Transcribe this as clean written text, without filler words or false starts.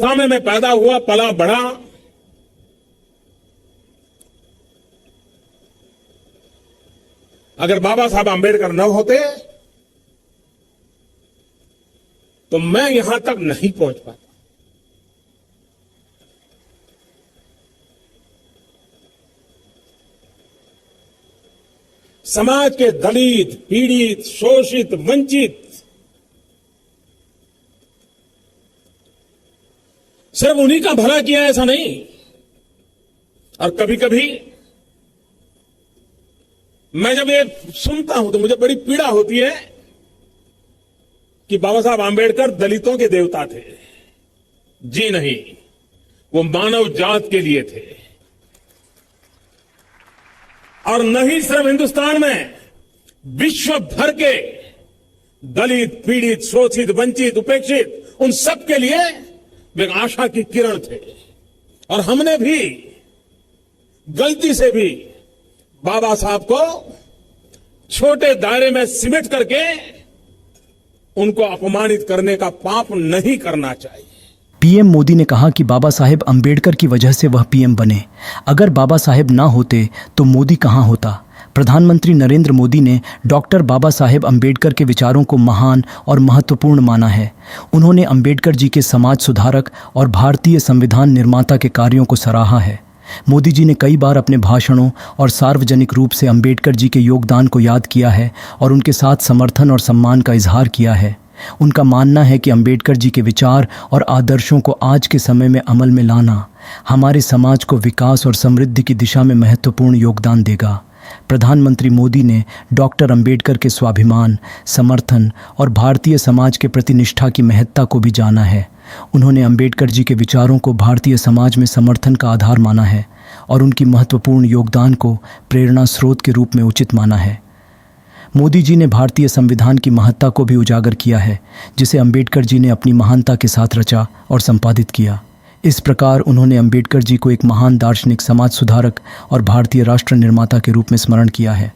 अवस्था में मैं पैदा हुआ, पला बढ़ा, अगर बाबा साहब आंबेडकर न होते तो मैं यहां तक नहीं पहुंच पाता। समाज के दलित, पीड़ित, शोषित, वंचित सिर्फ उन्हीं का भला किया ऐसा नहीं। और कभी कभी मैं जब ये सुनता हूं तो मुझे बड़ी पीड़ा होती है कि बाबा साहब आंबेडकर दलितों के देवता थे। जी नहीं, वो मानव जात के लिए थे। और नहीं सिर्फ हिंदुस्तान में, विश्व भर के दलित, पीड़ित, शोषित, वंचित, उपेक्षित, उन सब के लिए वे आशा की किरण थे। और हमने भी गलती से भी बाबा साहब को छोटे दायरे में सिमट करके उनको अपमानित करने का पाप नहीं करना चाहिए। पीएम मोदी ने कहा कि बाबा साहेब अंबेडकर की वजह से वह पीएम बने। अगर बाबा साहेब ना होते तो मोदी कहां होता। प्रधानमंत्री नरेंद्र मोदी ने डॉक्टर बाबा साहेब अंबेडकर के विचारों को महान और महत्वपूर्ण माना है। उन्होंने अंबेडकर जी के समाज सुधारक और भारतीय संविधान निर्माता के कार्यों को सराहा है। मोदी जी ने कई बार अपने भाषणों और सार्वजनिक रूप से अंबेडकर जी के योगदान को याद किया है और उनके साथ समर्थन और सम्मान का इजहार किया है। उनका मानना है कि अंबेडकर जी के विचार और आदर्शों को आज के समय में अमल में लाना हमारे समाज को विकास और समृद्धि की दिशा में महत्वपूर्ण योगदान देगा। प्रधानमंत्री मोदी ने डॉक्टर अंबेडकर के स्वाभिमान, समर्थन और भारतीय समाज के प्रति निष्ठा की महत्ता को भी जाना है। उन्होंने अंबेडकर जी के विचारों को भारतीय समाज में समर्थन का आधार माना है और उनकी महत्वपूर्ण योगदान को प्रेरणा स्रोत के रूप में उचित माना है। मोदी जी ने भारतीय संविधान की महत्ता को भी उजागर किया है, जिसे अंबेडकर जी ने अपनी महानता के साथ रचा और संपादित किया। इस प्रकार उन्होंने अंबेडकर जी को एक महान दार्शनिक, समाज सुधारक और भारतीय राष्ट्र निर्माता के रूप में स्मरण किया है।